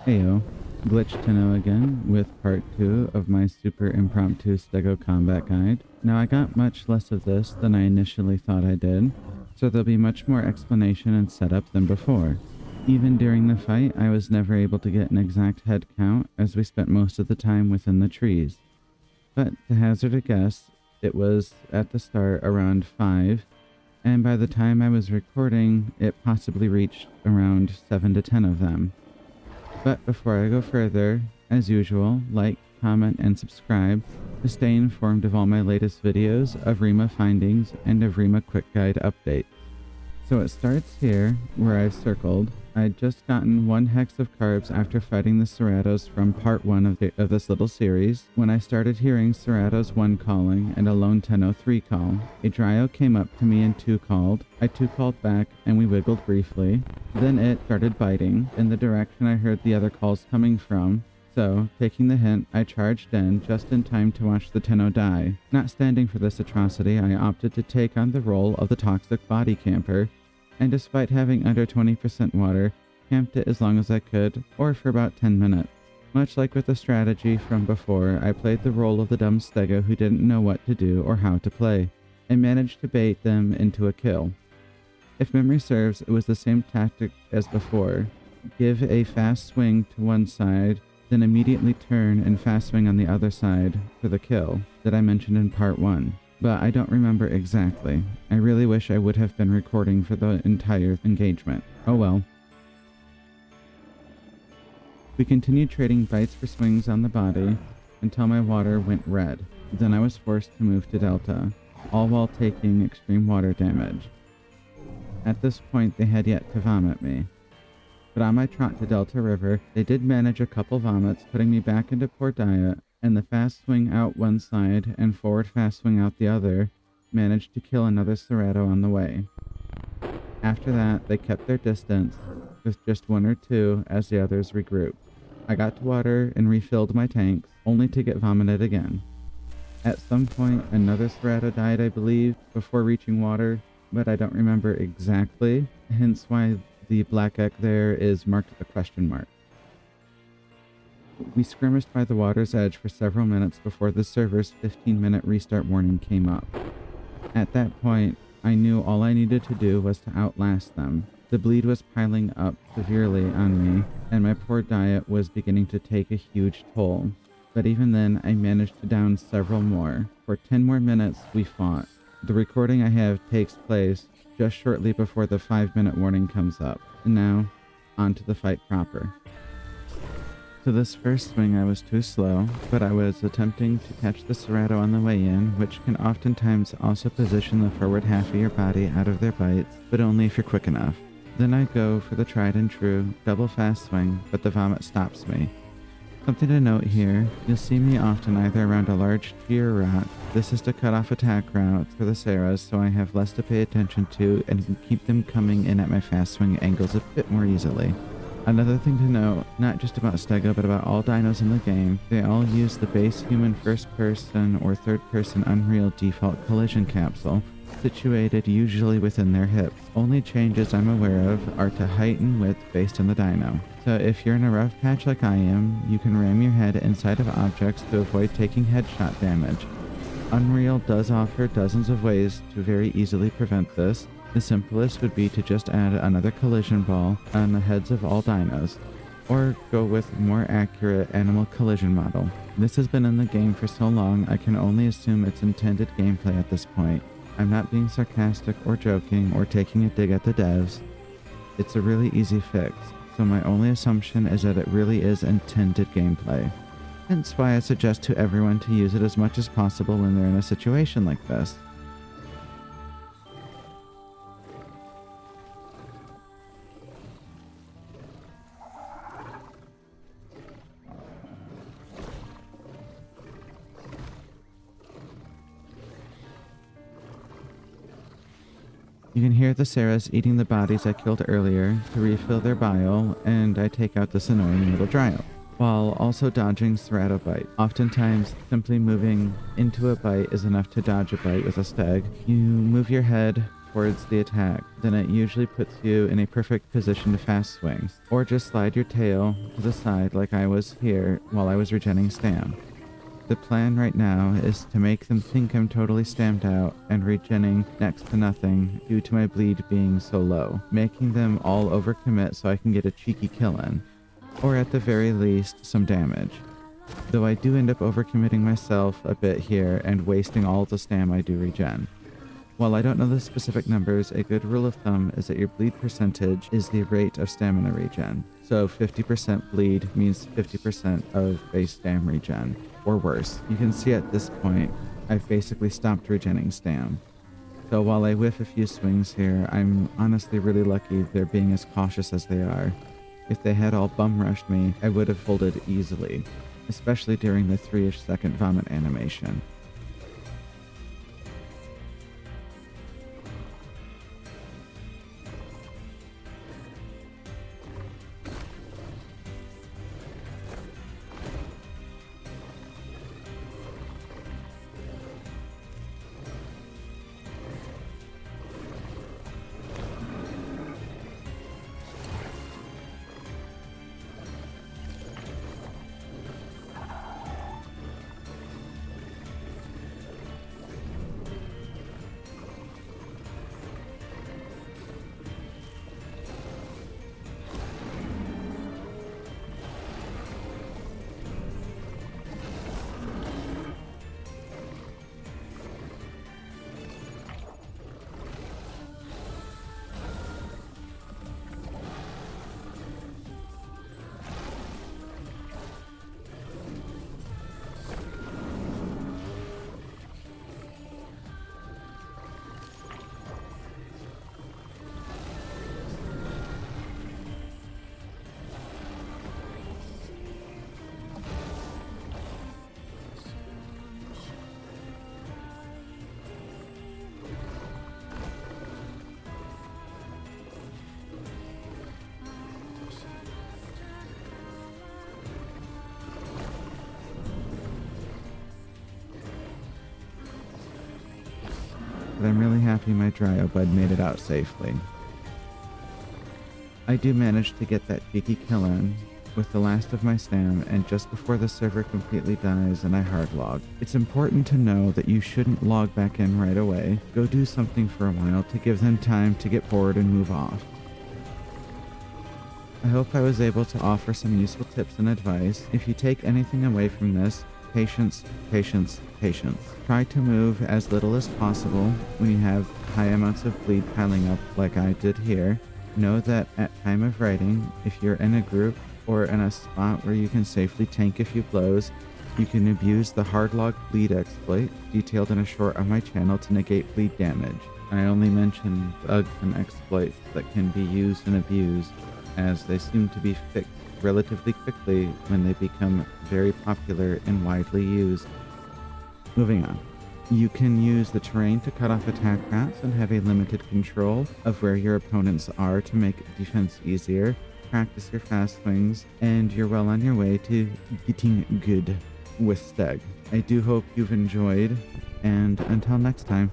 Heyo, Glitch Tenno again with part 2 of my super impromptu Stego combat guide. Now I got much less of this than I initially thought I did, so there'll be much more explanation and setup than before. Even during the fight, I was never able to get an exact head count as we spent most of the time within the trees. But to hazard a guess, it was at the start around 5, and by the time I was recording, it possibly reached around 7 to 10 of them. But before I go further, as usual, like, comment, and subscribe to stay informed of all my latest videos, Evrima findings, and Evrima quick guide updates. So it starts here, where I've circled. I'd just gotten 1 hex of carbs after fighting the Ceratos from part 1 of this little series, when I started hearing Ceratos 1 calling and a lone Tenno 3 call. A Dryo came up to me and 2 called. I 2 called back and we wiggled briefly. Then it started biting in the direction I heard the other calls coming from. So, taking the hint, I charged in just in time to watch the Tenno die. Not standing for this atrocity, I opted to take on the role of the toxic body camper, and despite having under 20% water, camped it as long as I could, or for about 10 minutes. Much like with the strategy from before, I played the role of the dumb Stego who didn't know what to do or how to play, and managed to bait them into a kill. If memory serves, it was the same tactic as before. Give a fast swing to one side, then immediately turn and fast swing on the other side for the kill that I mentioned in part 1. But I don't remember exactly. I really wish I would have been recording for the entire engagement. Oh well. We continued trading bites for swings on the body until my water went red. Then I was forced to move to Delta, all while taking extreme water damage. At this point, they had yet to vomit me. But on my trot to Delta River, they did manage a couple vomits, putting me back into poor diet, and the fast swing out one side and forward fast swing out the other managed to kill another Cerato on the way. After that, they kept their distance, with just 1 or 2 as the others regrouped. I got to water and refilled my tanks, only to get vomited again. At some point, another Cerato died, I believe, before reaching water, but I don't remember exactly, hence why the black egg there is marked with a question mark. We skirmished by the water's edge for several minutes before the server's 15-minute restart warning came up. At that point, I knew all I needed to do was to outlast them. The bleed was piling up severely on me, and my poor diet was beginning to take a huge toll. But even then, I managed to down several more. For 10 more minutes, we fought. The recording I have takes place just shortly before the 5-minute warning comes up. And now, on to the fight proper. So this first swing I was too slow, but I was attempting to catch the Cerato on the way in, which can oftentimes also position the forward half of your body out of their bites, but only if you're quick enough. Then I go for the tried and true double fast swing, but the vomit stops me. Something to note here, you'll see me often either around a large tree or rock. This is to cut off attack routes for the Ceras, so I have less to pay attention to and can keep them coming in at my fast swing angles a bit more easily. Another thing to note, not just about Stego but about all dinos in the game, they all use the base human first-person or third-person Unreal default collision capsule, situated usually within their hips. Only changes I'm aware of are to height and width based on the dino. So if you're in a rough patch like I am, you can ram your head inside of objects to avoid taking headshot damage. Unreal does offer dozens of ways to very easily prevent this. The simplest would be to just add another collision ball on the heads of all dinos, or go with a more accurate animal collision model. This has been in the game for so long I can only assume it's intended gameplay at this point. I'm not being sarcastic or joking or taking a dig at the devs. It's a really easy fix, so my only assumption is that it really is intended gameplay. Hence why I suggest to everyone to use it as much as possible when they're in a situation like this. You can hear the Ceras eating the bodies I killed earlier to refill their bile, and I take out this annoying little Dryo, while also dodging Cerato bite. Oftentimes, simply moving into a bite is enough to dodge a bite with a Steg. You move your head towards the attack, then it usually puts you in a perfect position to fast swing, or just slide your tail to the side like I was here while I was regenning stam. The plan right now is to make them think I'm totally stammed out and regenning next to nothing due to my bleed being so low, making them all overcommit so I can get a cheeky kill in, or at the very least some damage. Though I do end up overcommitting myself a bit here and wasting all the stam I do regen. While I don't know the specific numbers, a good rule of thumb is that your bleed percentage is the rate of stamina regen. So 50% bleed means 50% of base stam regen, or worse. You can see at this point, I've basically stopped regenning stam. So while I whiff a few swings here, I'm honestly really lucky they're being as cautious as they are. If they had all bum rushed me, I would have folded easily, especially during the 3-ish second vomit animation. But I'm really happy my Dryobud made it out safely. I do manage to get that cheeky kill in with the last of my stam, and just before the server completely dies and I hard log. It's important to know that you shouldn't log back in right away. Go do something for a while to give them time to get bored and move off. I hope I was able to offer some useful tips and advice. If you take anything away from this, patience, patience, patience. Try to move as little as possible when you have high amounts of bleed piling up like I did here. Know that at time of writing, if you're in a group or in a spot where you can safely tank a few blows, you can abuse the hardlog bleed exploit, detailed in a short on my channel to negate bleed damage. I only mention bugs and exploits that can be used and abused, as they seem to be fixed relatively quickly when they become very popular and widely used. Moving on. You can use the terrain to cut off attack paths and have a limited control of where your opponents are to make defense easier. Practice your fast swings, and you're well on your way to getting good with Steg. I do hope you've enjoyed, and until next time.